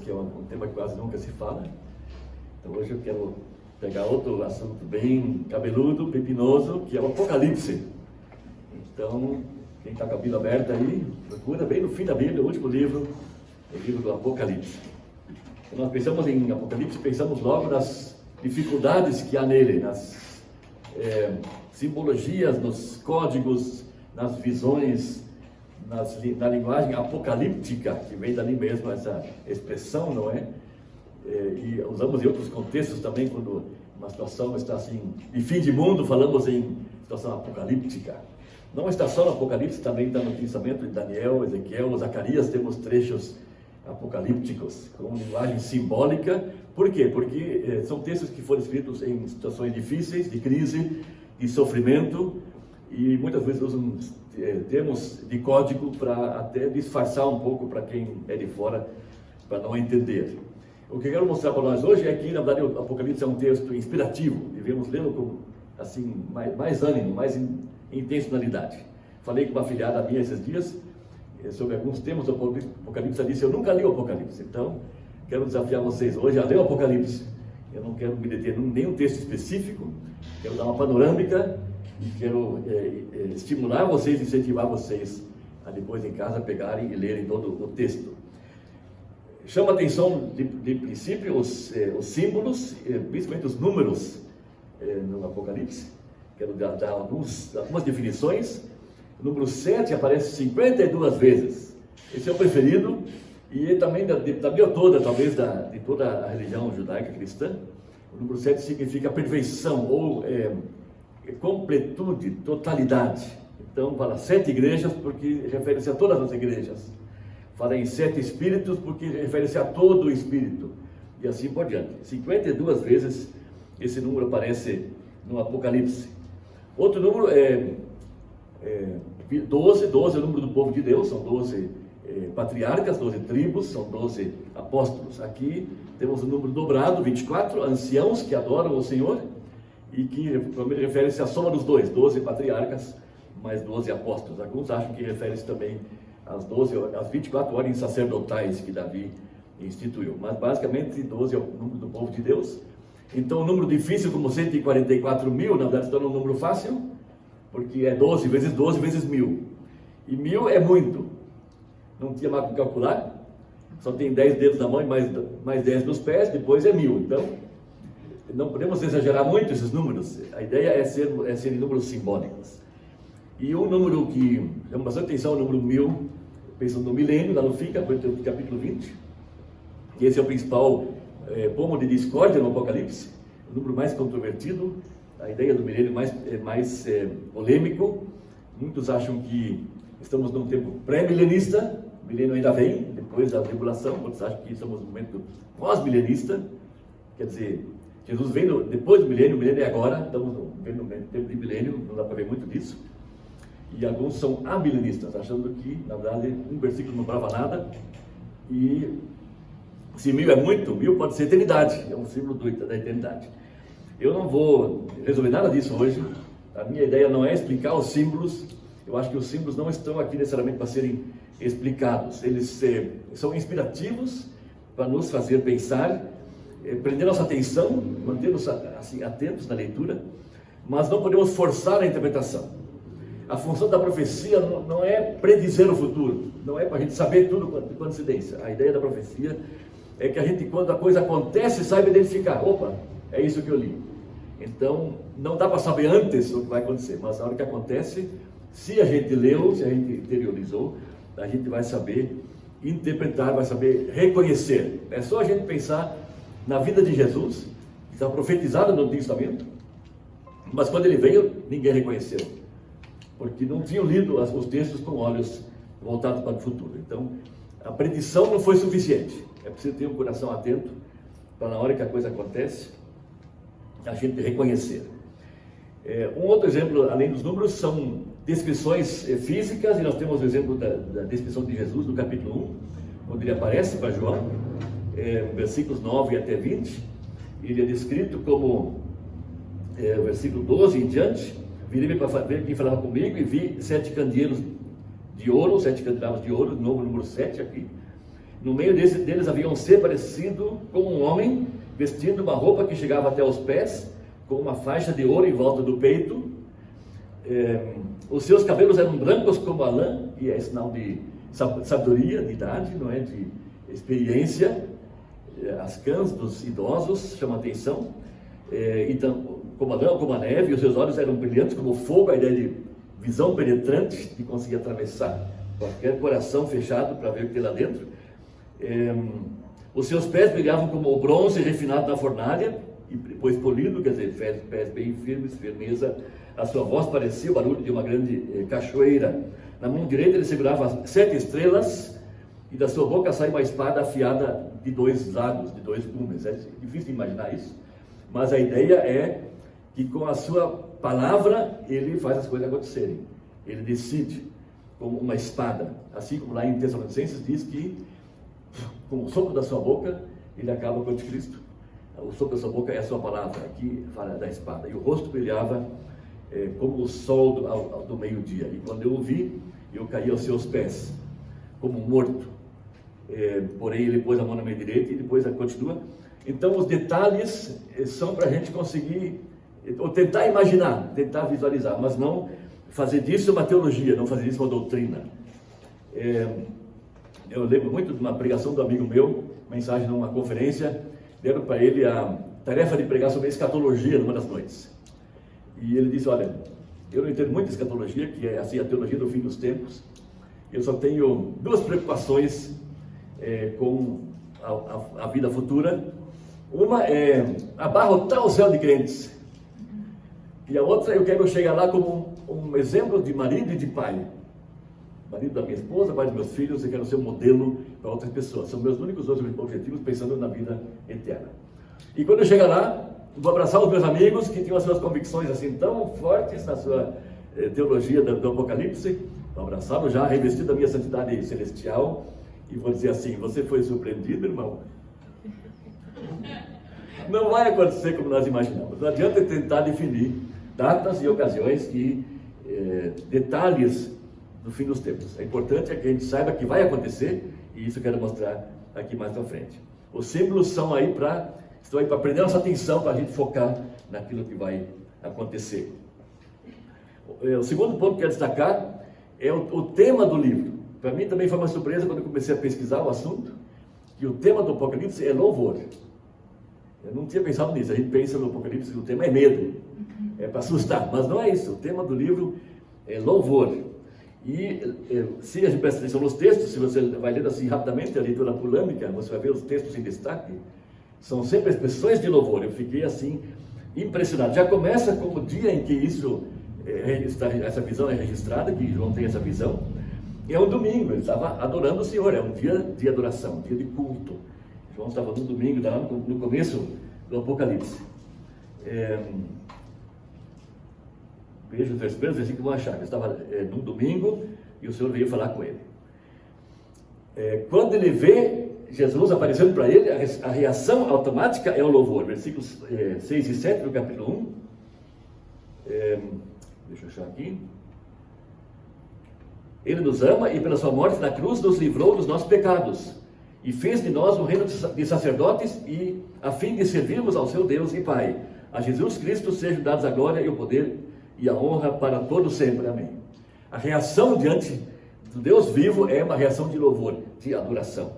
que é um tema que quase nunca se fala. Então hoje eu quero pegar outro assunto bem cabeludo, pepinoso, que é o Apocalipse. Então, quem está com a Bíblia aberta aí, procura bem no fim da Bíblia, o último livro, o livro do Apocalipse. Quando nós pensamos em Apocalipse, pensamos logo nas dificuldades que há nele, nas simbologias, nos códigos, nas visões, na linguagem apocalíptica, que vem dali mesmo essa expressão, não é? E usamos em outros contextos também, quando uma situação está assim, de fim de mundo, falamos em situação apocalíptica. Não está só no Apocalipse, também está no pensamento de Daniel, Ezequiel, Zacarias, temos trechos apocalípticos, com linguagem simbólica. Por quê? Porque são textos que foram escritos em situações difíceis, de crise, de sofrimento, e muitas vezes usam termos de código para até disfarçar um pouco para quem é de fora, para não entender. O que eu quero mostrar para nós hoje é que, na verdade, o Apocalipse é um texto inspirativo, devemos lê-lo com assim, mais ânimo, mais intencionalidade. Falei com uma afilhada minha esses dias sobre alguns temas do Apocalipse. Ela disse: eu nunca li o Apocalipse, então quero desafiar vocês hoje a ler o Apocalipse. Eu não quero me deter em nenhum texto específico, quero dar uma panorâmica e quero estimular vocês, incentivar vocês a depois em casa pegarem e lerem todo o texto. Chama a atenção de princípio os símbolos, principalmente os números no Apocalipse. Quero dar algumas definições. O número 7 aparece 52 vezes. Esse é o preferido, e ele também da Bíblia toda, talvez de toda a religião judaica cristã. O número 7 significa perfeição, ou completude, totalidade. Então, fala 7 igrejas, porque refere-se a todas as igrejas. Fala em 7 espíritos, porque refere-se a todo o espírito. E assim por diante. 52 vezes esse número aparece no Apocalipse. Outro número é 12. 12 é o número do povo de Deus. São 12 patriarcas, 12 tribos, são 12 apóstolos. Aqui temos o número dobrado, 24, anciãos que adoram o Senhor, e que refere-se à soma dos dois, 12 patriarcas mais 12 apóstolos. Alguns acham que refere-se também às 24 ordens sacerdotais que Davi instituiu, mas basicamente 12 é o número do povo de Deus. Então, o número difícil, como 144 mil, na verdade está no número fácil, porque é 12 vezes 12 vezes 1000, e 1000 é muito, não tinha mais como calcular, só tem 10 dedos na mão e mais 10 nos pés, depois é 1000. Então, não podemos exagerar muito esses números. A ideia é ser números simbólicos. E um número que chama bastante atenção é o número 1000, pensando no milênio, lá no fim, capítulo 20, que esse é o principal pomo de discórdia no Apocalipse, o número mais controvertido, a ideia do milênio mais polêmico. Muitos acham que estamos num tempo pré-milenista, o milênio ainda vem, depois da tribulação. Outros acham que estamos num momento pós-milenista, quer dizer, Jesus veio depois do milênio, o milênio é agora, estamos vendo no tempo de milênio, não dá para ver muito disso. E alguns são amilenistas, achando que, na verdade, um versículo não prova nada, e se 1000 é muito, 1000 pode ser eternidade, é um símbolo da eternidade. Eu não vou resolver nada disso hoje. A minha ideia não é explicar os símbolos. Eu acho que os símbolos não estão aqui necessariamente para serem explicados. Eles são inspirativos para nos fazer pensar, prender nossa atenção, manter-nos assim, atentos na leitura, mas não podemos forçar a interpretação. A função da profecia não é predizer o futuro, não é para a gente saber tudo com coincidência. A ideia da profecia é que a gente, quando a coisa acontece, saiba identificar. Opa, é isso que eu li. Então, não dá para saber antes o que vai acontecer, mas na hora que acontece, se a gente leu, se a gente interiorizou, a gente vai saber interpretar, vai saber reconhecer. É só a gente pensar na vida de Jesus, que está profetizada no Antigo Testamento, mas quando ele veio, ninguém reconheceu, porque não tinham lido os textos com olhos voltados para o futuro. Então, a predição não foi suficiente. É preciso ter um coração atento para, na hora que a coisa acontece, a gente reconhecer. Um outro exemplo, além dos números, são descrições físicas, e nós temos o exemplo da descrição de Jesus no capítulo 1, onde ele aparece para João, versículos 9 até 20. Ele é descrito como, versículo 12 em diante: virei para ver quem falava comigo, e vi 7 candeeiros de ouro, 7 candelabros de ouro, de novo número 7 aqui, No meio deles havia um ser parecido com um homem, vestindo uma roupa que chegava até os pés, com uma faixa de ouro em volta do peito. Os seus cabelos eram brancos como a lã, e é sinal de sabedoria, de idade, não é? De experiência. As cãs dos idosos chamam a atenção. Então, como a lã ou como a neve, e os seus olhos eram brilhantes como fogo, a ideia de visão penetrante, de conseguir atravessar qualquer coração fechado para ver o que tem lá dentro. Os seus pés brilhavam como o bronze refinado na fornalha, e depois polido, quer dizer, pés bem firmes, firmeza. A sua voz parecia o barulho de uma grande cachoeira. Na mão direita ele segurava 7 estrelas, e da sua boca sai uma espada afiada de 2 lados, de 2 gumes. É difícil de imaginar isso, mas a ideia é que com a sua palavra ele faz as coisas acontecerem. Ele decide, como uma espada. Assim como lá em Tessalonicenses diz que com o sopro da sua boca ele acaba com o anticristo. O sopro da sua boca é a sua palavra. Aqui fala da espada. E o rosto brilhava como o sol do meio-dia. E quando eu o vi, eu caí aos seus pés, como morto. Porém ele pôs a mão na minha direita, e depois continua. Então os detalhes são para a gente conseguir, ou tentar imaginar, tentar visualizar, mas não fazer disso uma teologia, não fazer disso uma doutrina. Eu lembro muito de uma pregação do amigo meu, mensagem numa conferência, deram para ele a tarefa de pregar sobre escatologia numa das noites. E ele disse: olha, eu não entendo muito de escatologia, que é assim a teologia do fim dos tempos. Eu só tenho 2 preocupações com a vida futura. Uma é abarrotar o céu de crentes, e a outra, eu quero chegar lá como um exemplo de marido e de pai, marido da minha esposa, pai dos meus filhos. Eu quero ser um modelo para outras pessoas. São meus únicos 2 objetivos, pensando na vida eterna. E quando eu chegar lá, vou abraçar os meus amigos que tinham as suas convicções assim tão fortes na sua teologia do Apocalipse. Vou abraçá-lo já revestido da minha santidade celestial, e vou dizer assim: você foi surpreendido, irmão? Não vai acontecer como nós imaginamos. Não adianta tentar definir datas e ocasiões e detalhes do fim dos tempos. É importante que a gente saiba que vai acontecer, e isso eu quero mostrar aqui mais para frente. Os símbolos estão aí para prender nossa atenção, para a gente focar naquilo que vai acontecer. O segundo ponto que eu quero destacar é o tema do livro. Para mim também foi uma surpresa quando eu comecei a pesquisar o assunto, que o tema do Apocalipse é louvor. Eu não tinha pensado nisso. A gente pensa no Apocalipse que o tema é medo, é para assustar, mas não é isso. O tema do livro é louvor. E se a gente presta atenção nos textos, se você vai lendo assim rapidamente a leitura polâmica, você vai ver os textos em destaque, são sempre expressões de louvor. Eu fiquei assim impressionado. Já começa com o dia em que essa visão é registrada, que João tem essa visão. É um domingo, ele estava adorando o Senhor, é um dia de adoração, um dia de culto. João estava no domingo, no começo do Apocalipse. Veja os 3 primeiros versículos que vão achar. Ele estava num domingo e o Senhor veio falar com ele. Quando ele vê Jesus aparecendo para ele, a reação automática é o louvor. Versículos 6 e 7 do capítulo 1. Deixa eu achar aqui. Ele nos ama e pela sua morte na cruz nos livrou dos nossos pecados e fez de nós um reino de sacerdotes, e a fim de servirmos ao seu Deus e Pai. A Jesus Cristo sejam dados a glória e o poder e a honra para todos sempre. Amém. A reação diante do Deus vivo é uma reação de louvor, de adoração.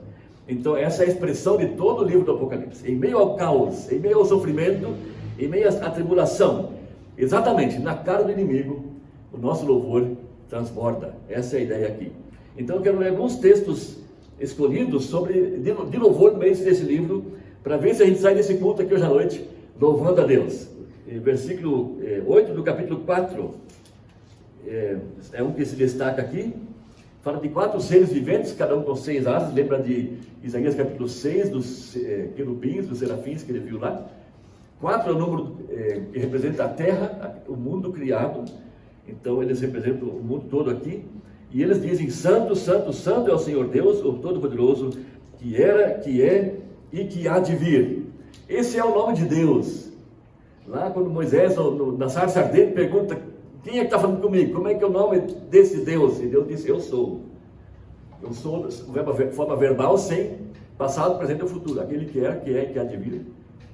Então essa é a expressão de todo o livro do Apocalipse. Em meio ao caos, em meio ao sofrimento, em meio à tribulação, exatamente na cara do inimigo, o nosso louvor transborda. Essa é a ideia aqui. Então eu quero ler alguns textos escolhidos de louvor no meio desse livro, para ver se a gente sai desse culto aqui hoje à noite louvando a Deus. Versículo 8 do capítulo 4 é um que se destaca aqui. Fala de 4 seres viventes, cada um com 6 asas. Lembra de Isaías capítulo 6, dos querubins, dos serafins que ele viu lá. 4 é o número que representa a terra, o mundo criado. Então eles representam o mundo todo aqui. E eles dizem: Santo, Santo, Santo é o Senhor Deus, o Todo-Poderoso, que era, que é e que há de vir. Esse é o nome de Deus. Lá quando Moisés, na sarça ardente, pergunta: quem é que está falando comigo? Como é que é o nome desse Deus? E Deus disse: eu sou. Eu sou forma verbal sem passado, presente ou futuro. Aquele que é, que há de vir.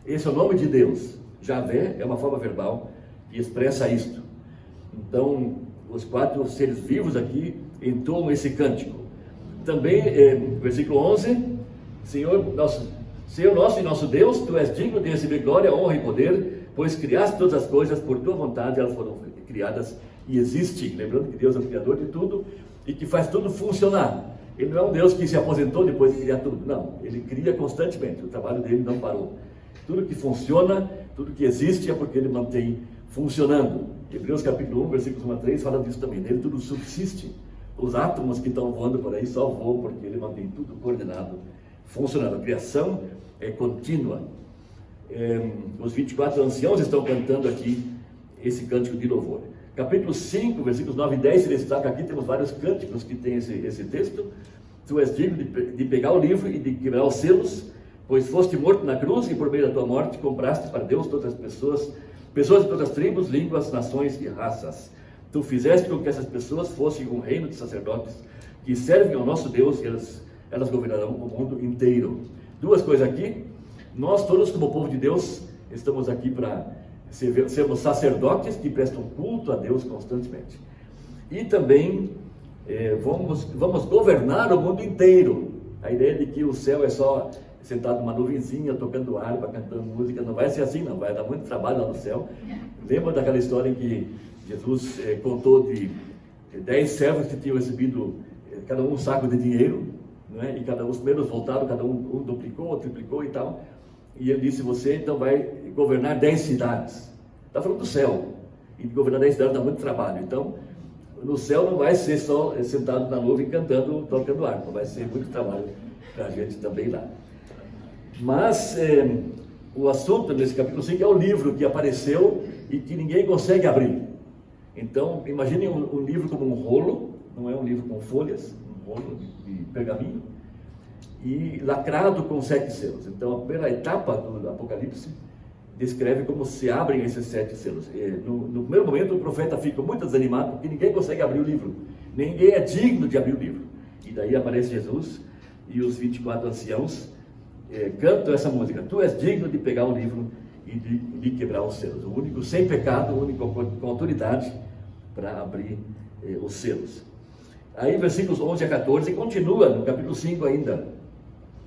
Esse é o nome de Deus. Javé é uma forma verbal que expressa isto. Então, os 4 seres vivos aqui entoam esse cântico. Também, versículo 11, Senhor nosso e nosso Deus, Tu és digno de receber glória, honra e poder, pois criaste todas as coisas por Tua vontade, elas foram criadas e existem. Lembrando que Deus é o Criador de tudo e que faz tudo funcionar. Ele não é um Deus que se aposentou depois de criar tudo. Não, Ele cria constantemente. O trabalho dele não parou. Tudo que funciona, tudo que existe é porque Ele mantém funcionando. Hebreus capítulo 1, versículos 1 a 3 fala disso também. Nele tudo subsiste. Os átomos que estão voando por aí só voam porque Ele mantém tudo coordenado, funcionando. A criação é contínua. Os 24 anciãos estão cantando aqui esse cântico de louvor. Capítulo 5, versículos 9 e 10 se destaca aqui, temos vários cânticos que tem esse texto. Tu és digno de pegar o livro e de quebrar os selos, pois foste morto na cruz e por meio da tua morte compraste para Deus todas as pessoas de todas as tribos, línguas, nações e raças. Tu fizeste com que essas pessoas fossem um reino de sacerdotes que servem ao nosso Deus e elas governarão o mundo inteiro. Duas coisas aqui. Nós todos, como povo de Deus, estamos aqui para sermos sacerdotes que prestam culto a Deus constantemente. E também vamos governar o mundo inteiro. A ideia de que o céu é só sentado numa nuvenzinha, tocando harpa, cantando música, não vai ser assim, não. Vai dar muito trabalho lá no céu. Lembra daquela história em que Jesus contou de 10 servos que tinham recebido cada um saco de dinheiro, não é? E os primeiros voltaram, cada um duplicou ou triplicou e tal. E ele disse: você então vai governar 10 cidades. Está falando do céu. E governar 10 cidades dá muito trabalho. Então, no céu não vai ser só sentado na nuvem cantando, tocando harpa. Vai ser muito trabalho para a gente também lá. Mas o assunto nesse capítulo 5 é o livro que apareceu e que ninguém consegue abrir. Então, imaginem um livro como um rolo, não é um livro com folhas, um rolo de pergaminho, e lacrado com 7 selos. Então, a primeira etapa do Apocalipse descreve como se abrem esses 7 selos. No primeiro momento, o profeta fica muito desanimado, porque ninguém consegue abrir o livro. Ninguém é digno de abrir o livro. E daí aparece Jesus e os 24 anciãos cantam essa música. Tu és digno de pegar o livro e de quebrar os selos. O único sem pecado, o único com autoridade para abrir os selos. Aí, versículos 11 a 14, continua no capítulo 5 ainda.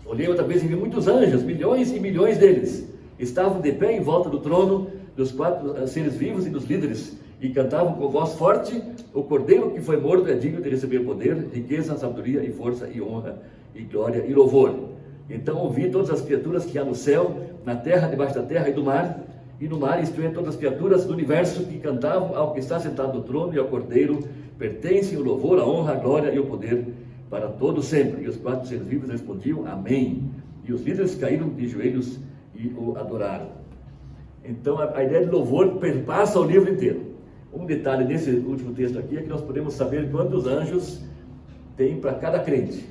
Olhei outra vez e vi muitos anjos, milhões e milhões deles. Estavam de pé em volta do trono, dos 4 seres vivos e dos líderes, e cantavam com voz forte: o cordeiro que foi morto é digno de receber poder, riqueza, sabedoria e força e honra e glória e louvor. Então ouvi todas as criaturas que há no céu, na terra, debaixo da terra e no mar, isto é, todas as criaturas do universo que cantavam ao que está sentado no trono e ao cordeiro, pertencem o louvor, a honra, a glória e o poder para todo sempre. E os 4 seres vivos respondiam: amém. E os líderes caíram de joelhos e o adoraram. Então a ideia de louvor perpassa o livro inteiro. Um detalhe nesse último texto aqui é que nós podemos saber quantos anjos tem para cada crente.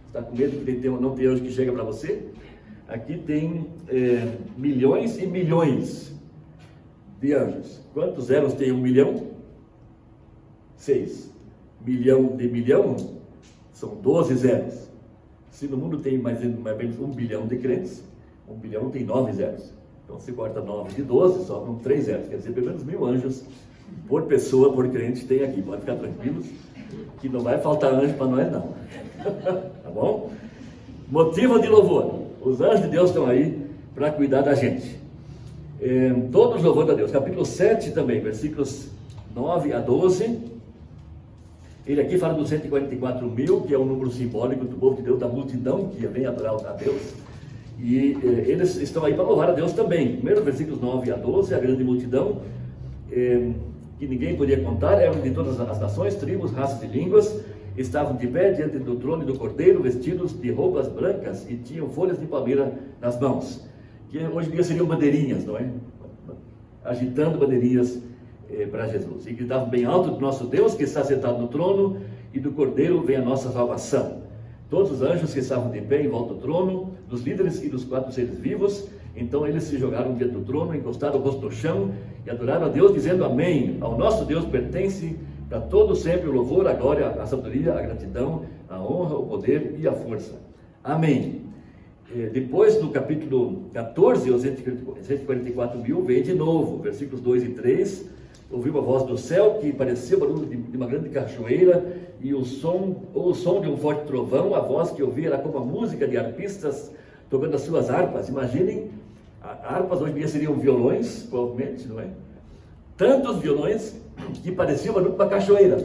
Está com medo que não tem anjo que chega para você? Aqui tem milhões e milhões de anjos. Quantos zeros tem 1 milhão? 6. Milhão de milhão são 12 zeros. Se no mundo tem mais ou menos 1 bilhão de crentes, 1 bilhão tem 9 zeros. Então se corta 9 de 12, sobram 3 zeros. Quer dizer, pelo menos 1000 anjos por pessoa, por crente tem aqui. Pode ficar tranquilos que não vai faltar anjo para nós não. Tá bom? Motivo de louvor. Os anjos de Deus estão aí para cuidar da gente. Todos louvando a Deus. Capítulo 7 também, versículos 9 a 12. Ele aqui fala dos 144 mil, que é um número simbólico do povo de Deus, da multidão que vem adorar a Deus. E eles estão aí para louvar a Deus também. Primeiro, versículos 9 a 12, a grande multidão, que ninguém podia contar, eram de todas as nações, tribos, raças e línguas, estavam de pé diante do trono e do cordeiro, vestidos de roupas brancas e tinham folhas de palmeira nas mãos, que hoje em dia seriam bandeirinhas, não é? Agitando bandeirinhas para Jesus. E gritavam bem alto: do nosso Deus que está sentado no trono e do cordeiro vem a nossa salvação. Todos os anjos que estavam de pé em volta do trono, dos líderes e dos 4 seres vivos, então eles se jogaram diante do trono, encostaram o rosto no chão e adoraram a Deus, dizendo: amém. Ao nosso Deus pertence para todo sempre o louvor, a glória, a sabedoria, a gratidão, a honra, o poder e a força. Amém. Depois, no capítulo 14, os 144 mil, vem de novo, versículos 2 e 3, ouviu uma voz do céu que parecia o barulho de uma grande cachoeira, e o som de um forte trovão. A voz que ouvia era como a música de arpistas tocando as suas harpas. Imaginem, harpas hoje em dia seriam violões, provavelmente, não é? Tantos violões que pareciam o barulho de uma cachoeira.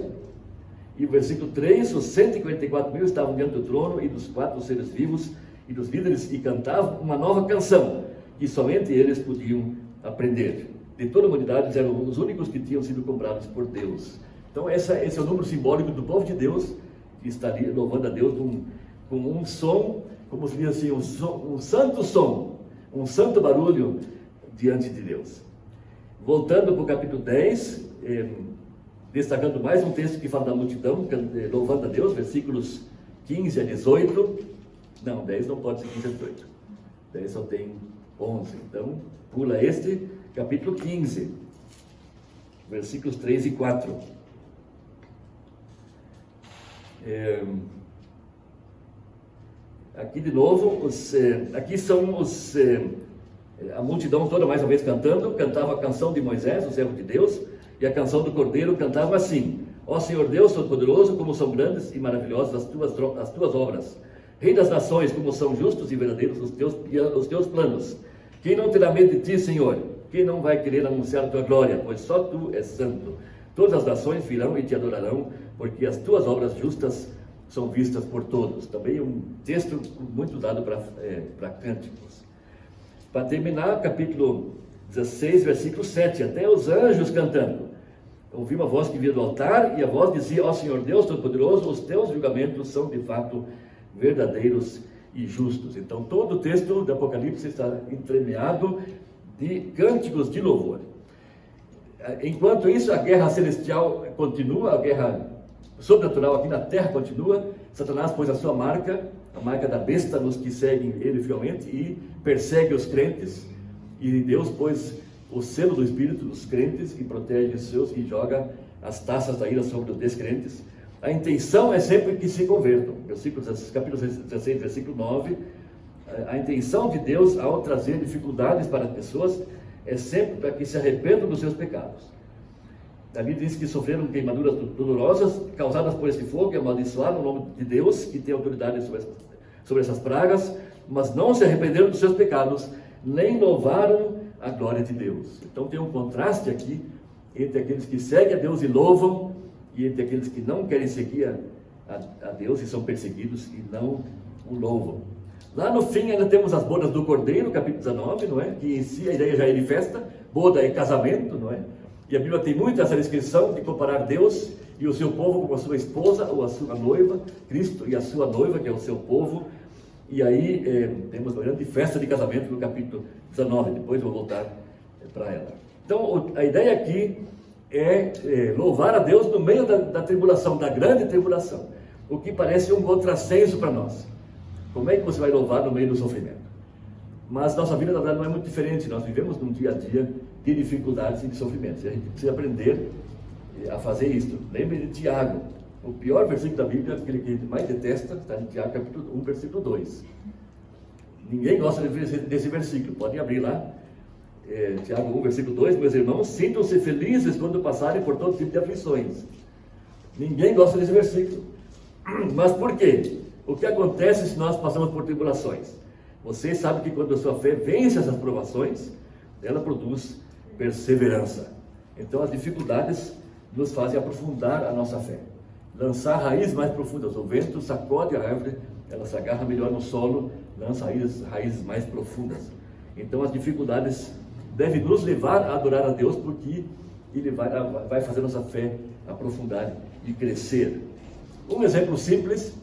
E o versículo 3, os 144 mil estavam diante do trono e dos 4 seres vivos e dos líderes, e cantavam uma nova canção, que somente eles podiam aprender. De toda a humanidade, eles eram os únicos que tinham sido comprados por Deus. Então esse é o número simbólico do povo de Deus, que estaria louvando a Deus com um som, como se diz assim, um santo som, um santo barulho diante de Deus. Voltando para o capítulo 10, destacando mais um texto que fala da multidão, louvando a Deus, versículos 15 a 18. Não, 10 não pode ser 15 a 18. 10 só tem 11. Então, pula este, capítulo 15, versículos 3 e 4. Aqui de novo, aqui são a multidão toda mais uma vez cantava a canção de Moisés, o servo de Deus, e a canção do Cordeiro cantava assim: ó Senhor Deus Todo-Poderoso, como são grandes e maravilhosas as tuas obras. Rei das nações, como são justos e verdadeiros os teus planos. Quem não terá medo de ti, Senhor? Quem não vai querer anunciar a tua glória? Pois só tu és santo. Todas as nações virão e te adorarão, porque as tuas obras justas são vistas por todos. Também um texto muito usado para cânticos. Para terminar, capítulo 16, versículo 7, até os anjos cantando. Ouvi uma voz que vinha do altar, e a voz dizia: ó Senhor Deus Todo-Poderoso, os teus julgamentos são de fato verdadeiros e justos. Então todo o texto do Apocalipse está entremeado de cânticos de louvor. Enquanto isso, a guerra celestial continua, a guerra sobrenatural aqui na terra continua. Satanás pôs a sua marca, a marca da besta, nos que seguem ele fielmente, e persegue os crentes, e Deus pôs o selo do Espírito nos crentes e protege os seus, e joga as taças da ira sobre os descrentes. A intenção é sempre que se convertam. Capítulo 16, versículo 9. A intenção de Deus ao trazer dificuldades para as pessoas é sempre para que se arrependam dos seus pecados. Ali diz que sofreram queimaduras dolorosas causadas por esse fogo, e amaldiçoaram o nome de Deus, que tem autoridade sobre essas pragas, mas não se arrependeram dos seus pecados, nem louvaram a glória de Deus. Então tem um contraste aqui entre aqueles que seguem a Deus e louvam, e entre aqueles que não querem seguir a Deus e são perseguidos e não o louvam. Lá no fim ainda temos as bodas do Cordeiro, capítulo 19, não é? Que em si a ideia já é de festa, boda é casamento, não é? E a Bíblia tem muito essa descrição de comparar Deus e o seu povo como a sua esposa ou a sua noiva, Cristo e a sua noiva, que é o seu povo. E aí temos uma grande festa de casamento no capítulo 19, depois eu vou voltar para ela. Então a ideia aqui é louvar a Deus no meio da tribulação, da grande tribulação, o que parece um contrassenso para nós. Como é que você vai louvar no meio do sofrimento? Mas nossa vida, na verdade, não é muito diferente. Nós vivemos num dia a dia de dificuldades e de sofrimentos, e a gente precisa aprender a fazer isso. Lembre de Tiago, o pior versículo da Bíblia, aquele que a gente mais detesta, está em Tiago capítulo 1, versículo 2. Ninguém gosta desse versículo, podem abrir lá. Tiago 1, versículo 2, meus irmãos, sintam-se felizes quando passarem por todo tipo de aflições. Ninguém gosta desse versículo. Mas por quê? O que acontece se nós passamos por tribulações? Vocês sabem que quando a sua fé vence essas provações, ela produz perseverança. Então as dificuldades nos fazem aprofundar a nossa fé, lançar raízes mais profundas. O vento sacode a árvore, ela se agarra melhor no solo, lança raízes mais profundas. Então as dificuldades devem nos levar a adorar a Deus, porque Ele vai fazer nossa fé aprofundar e crescer. Um exemplo simples: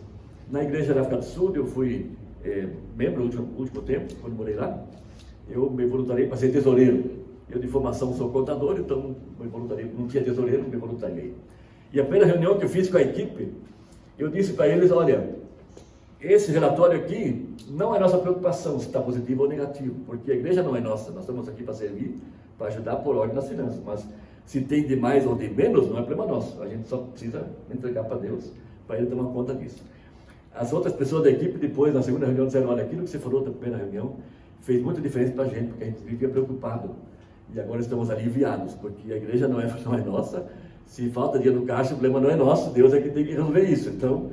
na igreja da África do Sul, eu fui membro no último tempo, quando morei lá, eu me voluntariei para ser tesoureiro. Eu de formação sou contador, então me voluntariei, não tinha tesoureiro, me voluntariei. E a primeira reunião que eu fiz com a equipe, eu disse para eles: olha, esse relatório aqui não é nossa preocupação se está positivo ou negativo, porque a igreja não é nossa, nós estamos aqui para servir, para ajudar por ordem nas finanças, mas se tem de mais ou de menos, não é problema nosso, a gente só precisa entregar para Deus, para Ele tomar conta disso. As outras pessoas da equipe, depois, na segunda reunião, disseram: olha, aquilo que você falou na primeira reunião fez muita diferença para a gente, porque a gente vivia preocupado. E agora estamos aliviados, porque a igreja não é nossa. Se falta dinheiro no caixa, o problema não é nosso, Deus é que tem que resolver isso. Então,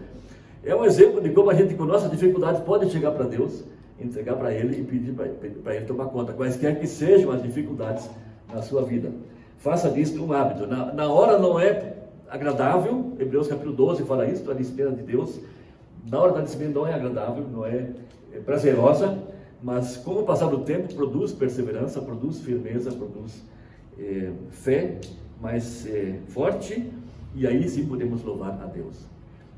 é um exemplo de como a gente, com nossas dificuldades, pode chegar para Deus, entregar para Ele e pedir para Ele tomar conta, quaisquer que sejam as dificuldades na sua vida. Faça disso um hábito. Na hora não é agradável, Hebreus capítulo 12 fala isso, a disciplina de Deus. Na hora da disciplina não é agradável, não é prazerosa, mas com o passar do tempo produz perseverança, produz firmeza, produz fé mais forte, e aí sim podemos louvar a Deus.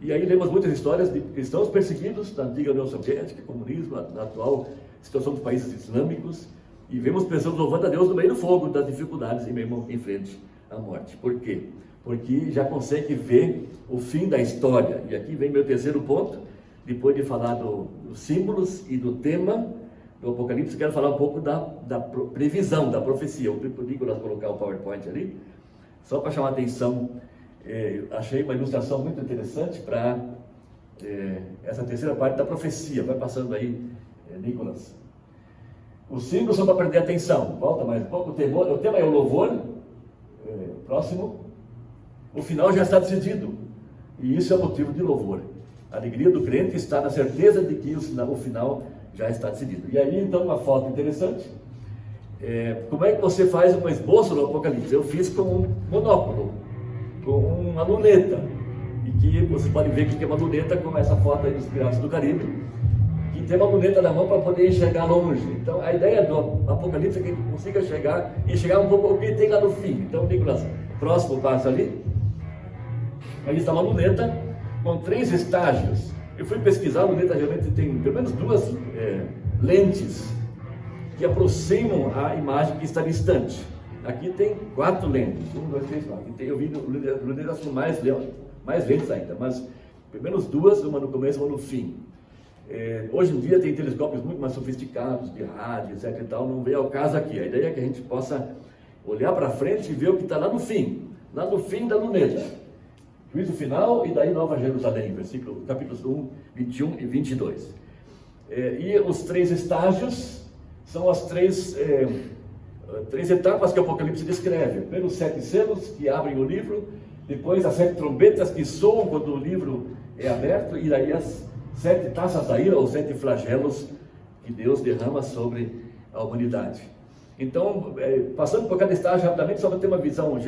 E aí lemos muitas histórias de cristãos perseguidos na antiga União Soviética, comunismo, na atual situação dos países islâmicos, e vemos pessoas louvando a Deus no meio do fogo, das dificuldades e mesmo em frente à morte. Por quê? Porque já consegue ver o fim da história. E aqui vem meu terceiro ponto, depois de falar dos símbolos e do tema do Apocalipse, quero falar um pouco da previsão, da profecia. Eu pedi para colocar o PowerPoint ali, só para chamar a atenção. Achei uma ilustração muito interessante para essa terceira parte da profecia. Vai passando aí, Nicolas. Os símbolos são para prender atenção. Volta mais um pouco. O tema é o louvor. Próximo. O final já está decidido. E isso é motivo de louvor. A alegria do crente está na certeza de que o final já está decidido. E aí, então, uma foto interessante. Como é que você faz um esboço do Apocalipse? Eu fiz com um monóculo, com uma luneta. E que você pode ver que tem uma luneta, como essa foto aí dos Piratas do Caribe, que tem uma luneta na mão para poder enxergar longe. Então, a ideia do Apocalipse é que a gente consiga enxergar um pouco o que tem lá no fim. Então, Nicolas, próximo passo ali. Aí está uma luneta com 3 estágios. Eu fui pesquisar, a luneta realmente tem pelo menos 2 lentes que aproximam a imagem que está distante. Aqui tem 4 lentes, 1, 2, 3, 4. Eu vi lunetas com mais lentes ainda, mas pelo menos 2, uma no começo e uma no fim. Hoje em dia tem telescópios muito mais sofisticados, de rádio, etc e tal, não vem ao caso aqui. A ideia é que a gente possa olhar para frente e ver o que está lá no fim da luneta. Juízo final e daí Nova Jerusalém, capítulos 1, 21 e 22. E os 3 estágios são as 3 etapas que o Apocalipse descreve. Primeiro, os 7 selos que abrem o livro, depois as 7 trombetas que soam quando o livro é aberto, e daí as 7 taças da ira, ou 7 flagelos que Deus derrama sobre a humanidade. Então, passando por cada estágio rapidamente, só para ter uma visão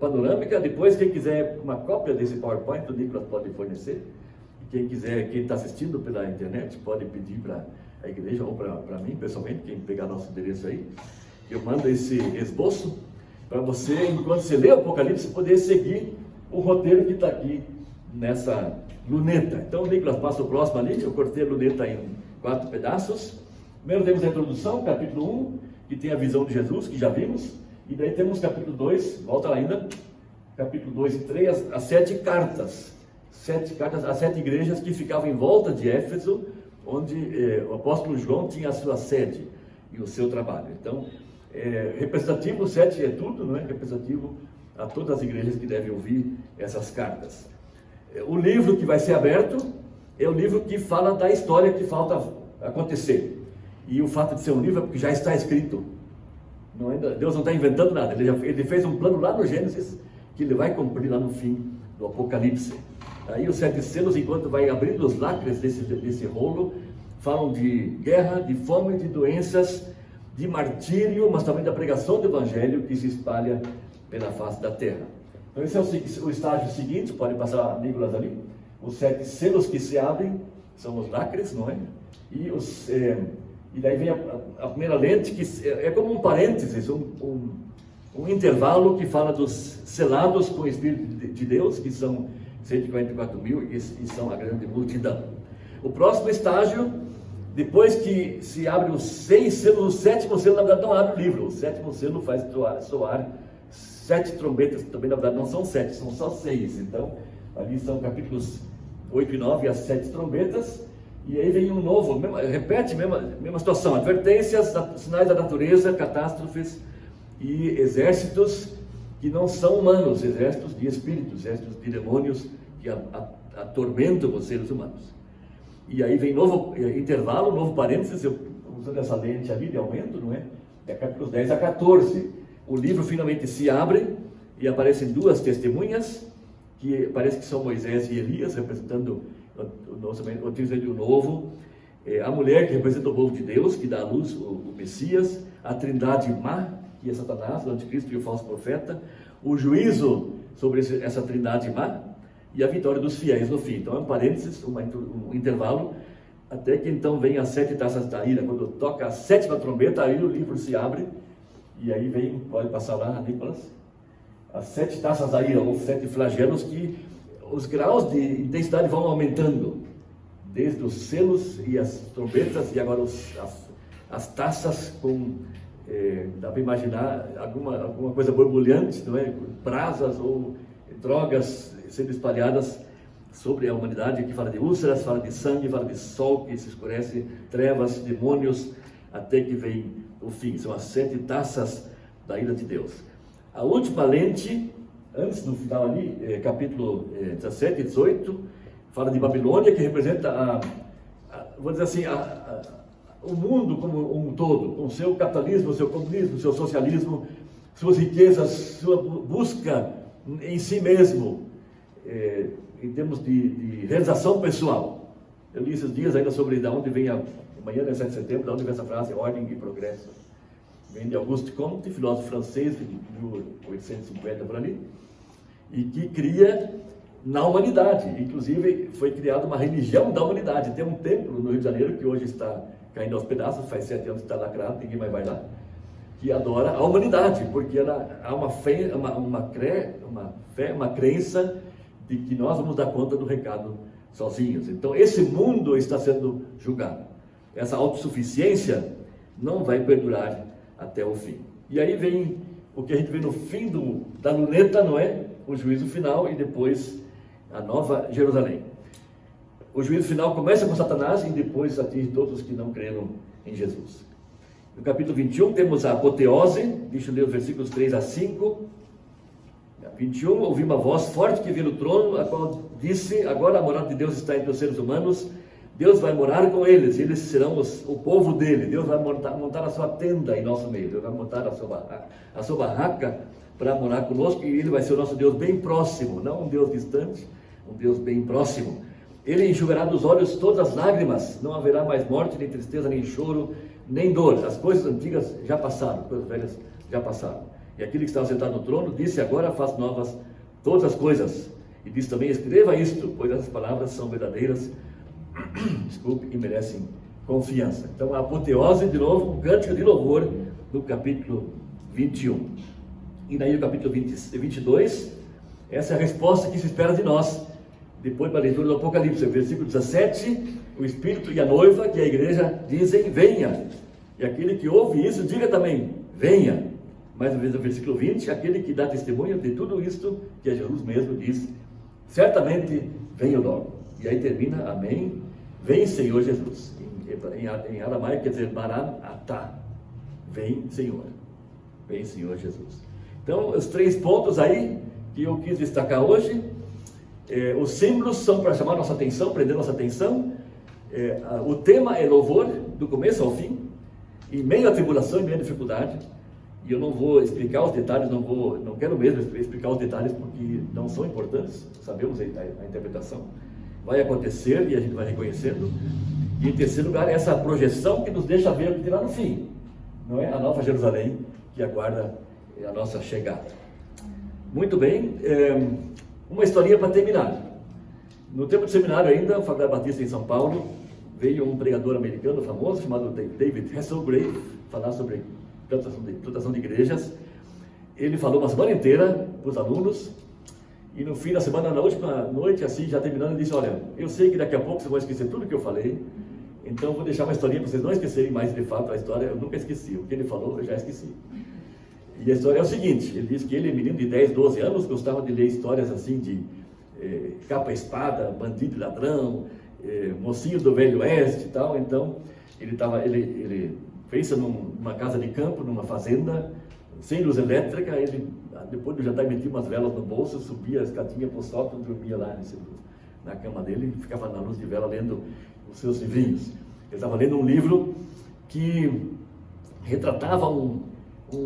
panorâmica. Depois, quem quiser uma cópia desse PowerPoint, o Nicolas pode fornecer. Quem quiser, quem está assistindo pela internet, pode pedir para a igreja ou para mim, pessoalmente, quem pegar nosso endereço aí. Eu mando esse esboço para você, enquanto você lê o Apocalipse, poder seguir o roteiro que está aqui nessa luneta. Então, Nicolas, passa o próximo ali. Eu cortei a luneta em 4 pedaços. Primeiro temos a introdução, capítulo 1, que tem a visão de Jesus, que já vimos. E daí temos capítulo 2, volta lá ainda, capítulo 2 e 3, as 7 cartas. 7 cartas, as 7 igrejas que ficavam em volta de Éfeso, onde o apóstolo João tinha a sua sede e o seu trabalho. Então, representativo, 7 é tudo, não é? Representativo a todas as igrejas que devem ouvir essas cartas. O livro que vai ser aberto é o livro que fala da história que falta acontecer. E o fato de ser um livro é porque já está escrito. Deus não está inventando nada. Ele fez um plano lá no Gênesis que ele vai cumprir lá no fim do Apocalipse. Aí os 7 selos, enquanto vai abrindo os lacres desse rolo, falam de guerra, de fome, de doenças, de martírio, mas também da pregação do Evangelho que se espalha pela face da terra. Então esse é o estágio seguinte, pode passar, Nicolas, ali. Os 7 selos que se abrem são os lacres, não é? E daí vem a primeira lente, que é como um parênteses, um intervalo que fala dos selados com o Espírito de Deus, que são 144 mil e são a grande multidão. O próximo estágio, depois que se abre os 6 selos, o 7º selo, na verdade, não abre o livro. O 7º selo faz soar 7 trombetas, também, na verdade, não são 7, são só 6. Então, ali são capítulos 8 e 9, as 7 trombetas. E aí vem um novo, repete a mesma situação, advertências, sinais da natureza, catástrofes e exércitos que não são humanos, exércitos de espíritos, exércitos de demônios que atormentam os seres humanos. E aí vem novo intervalo, novo parênteses, eu usando essa lente ali de aumento, não é? É capítulos 10 a 14. O livro finalmente se abre e aparecem duas testemunhas, que parece que são Moisés e Elias, representando o Trisídio Novo. A mulher que representa o povo de Deus, que dá à luz o Messias. A trindade má, que é Satanás, o anticristo e o falso profeta. O juízo sobre essa trindade má e a vitória dos fiéis no fim. Então é um parênteses, um intervalo, até que então vem as 7 taças da ira. Quando toca a 7ª trombeta, aí o livro se abre, e aí vem, pode passar lá, Nicolas, as 7 taças da ira, ou 7 flagelos, que os graus de intensidade vão aumentando, desde os selos e as trombetas, e agora as taças com, dá para imaginar, alguma coisa borbulhante, não é? Brasas ou drogas sendo espalhadas sobre a humanidade. Aqui fala de úlceras, fala de sangue, fala de sol que se escurece, trevas, demônios, até que vem o fim. São as 7 taças da ira de Deus. A última lente, antes do final ali, capítulo 17 e 18, fala de Babilônia, que representa vou dizer assim, o mundo como um todo, com o seu capitalismo, o seu comunismo, o seu socialismo, suas riquezas, sua busca em si mesmo, em termos de realização pessoal. Eu li esses dias ainda sobre de onde vem amanhã, 7 de setembro, de onde vem essa frase, ordem e progresso. Vem de Auguste Comte, filósofo francês, de 1850 por ali, e que cria na humanidade. Inclusive, foi criada uma religião da humanidade. Tem um templo no Rio de Janeiro, que hoje está caindo aos pedaços, faz 7 anos que está lacrado, ninguém mais vai lá, que adora a humanidade, porque há uma fé, uma crença de que nós vamos dar conta do recado sozinhos. Então, esse mundo está sendo julgado. Essa autossuficiência não vai perdurar até o fim. E aí vem o que a gente vê no fim da luneta, não é? O juízo final e depois a nova Jerusalém. O juízo final começa com Satanás e depois atinge todos os que não creram em Jesus. No capítulo 21 temos a apoteose, deixa eu ler os versículos 3 a 5. 21, ouvi uma voz forte que veio do trono, a qual disse: agora a morada de Deus está entre os seres humanos, Deus vai morar com eles, eles serão o povo dele, Deus vai montar a sua tenda em nosso meio, Deus vai montar a sua barraca para morar conosco, e ele vai ser o nosso Deus bem próximo, não um Deus distante, um Deus bem próximo. Ele enxugará dos olhos todas as lágrimas, não haverá mais morte, nem tristeza, nem choro, nem dor. As coisas antigas já passaram, coisas velhas já passaram. E aquele que estava sentado no trono disse: agora faz novas todas as coisas. E disse também: escreva isto, pois essas palavras são verdadeiras, desculpe, e merecem confiança. Então, a apoteose, de novo, um cântico de louvor no capítulo 21. E daí no capítulo 22, essa é a resposta que se espera de nós. Depois da leitura do Apocalipse, versículo 17, o Espírito e a noiva, que é a igreja, dizem: venha. E aquele que ouve isso, diga também: venha. Mais uma vez, no versículo 20, aquele que dá testemunho de tudo isto, que é Jesus mesmo, diz: certamente venho logo. E aí termina: amém. Vem, Senhor Jesus. Em aramaico quer dizer Maranatá. Vem, Senhor. Vem, Senhor Jesus. Então, os 3 pontos aí que eu quis destacar hoje. Os símbolos são para chamar nossa atenção, prender nossa atenção. O tema é louvor, do começo ao fim, em meio à tribulação, em meio à dificuldade. E eu não vou explicar os detalhes, não quero mesmo explicar os detalhes, porque não são importantes, sabemos a interpretação. Vai acontecer e a gente vai reconhecendo. E em terceiro lugar, essa projeção que nos deixa ver o que terá no fim, não é? A nova Jerusalém que aguarda a nossa chegada. Muito bem. Uma historinha para terminar. No tempo de seminário ainda, Faculdade Batista em São Paulo, veio um pregador americano famoso chamado David Hasselgrave falar sobre plantação de igrejas. Ele falou uma semana inteira para os alunos, e no fim da semana, na última noite, assim, já terminando, ele disse: olha, eu sei que daqui a pouco vocês vão esquecer tudo que eu falei, então vou deixar uma historinha para vocês não esquecerem mais. De fato, a história eu nunca esqueci, o que ele falou eu já esqueci. E a história é o seguinte: ele disse que ele, menino de 10, 12 anos, gostava de ler histórias assim de capa e espada, bandido e ladrão, mocinho do Velho Oeste e tal. Então, ele pensa numa casa de campo, numa fazenda, sem luz elétrica. Ele, depois do jantar, metia umas velas no bolso, subia a escadinha para o sótão, dormia lá na cama dele, ficava na luz de vela lendo os seus livrinhos. Ele estava lendo um livro que retratava um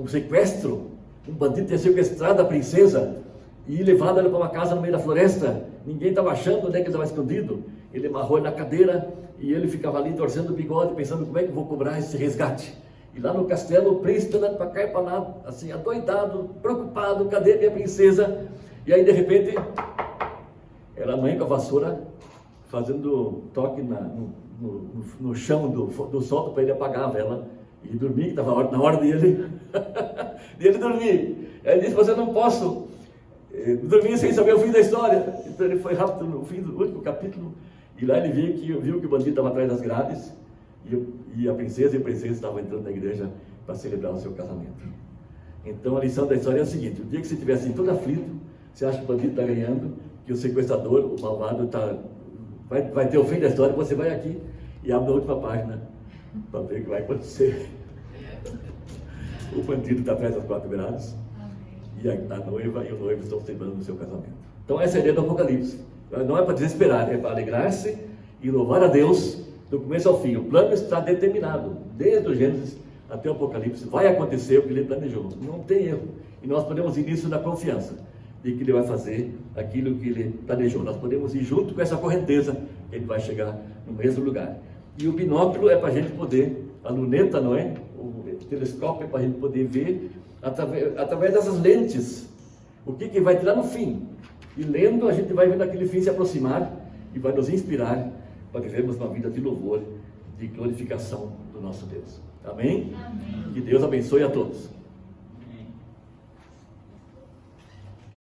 sequestro. Um bandido tinha sequestrado a princesa e levado ela para uma casa no meio da floresta. Ninguém estava achando onde é que ele estava escondido. Ele amarrou ele na cadeira e ele ficava ali torcendo o bigode, pensando como é que eu vou cobrar esse resgate. E lá no castelo, o príncipe andando para cá e para lá, assim, adoidado, preocupado, cadê minha princesa? E aí, de repente, era a mãe com a vassoura fazendo toque no chão do soldo para ele apagar a vela e dormir, que estava na hora dele, dele dormir. Aí ele disse, mas eu não posso dormir sem saber o fim da história. Então ele foi rápido no fim do último capítulo, e lá ele viu que o bandido estava atrás das grades, e a princesa e o príncipe estavam entrando na igreja para celebrar o seu casamento. Então a lição da história é a seguinte: o dia que você estiver assim todo aflito, você acha que o bandido está ganhando, que o sequestrador, o malvado, vai ter o fim da história, você vai aqui e abre a última página para ver o que vai acontecer. O bandido está atrás das 4 grades e a noiva e o noivo estão celebrando o seu casamento. Então essa é a ideia do Apocalipse. Não é para desesperar, é para alegrar-se e louvar a Deus do começo ao fim. O plano está determinado, desde o Gênesis até o Apocalipse. Vai acontecer o que ele planejou, não tem erro. E nós podemos ir nisso na confiança de que ele vai fazer aquilo que ele planejou. Nós podemos ir junto com essa correnteza, que ele vai chegar no mesmo lugar. E o binóculo é para a gente poder, a luneta, não é? O telescópio é para a gente poder ver através dessas lentes o que vai ter lá no fim. E lendo, a gente vai vendo aquele fim se aproximar e vai nos inspirar para vivermos uma vida de louvor, de glorificação do nosso Deus. Amém? Amém. Que Deus abençoe a todos.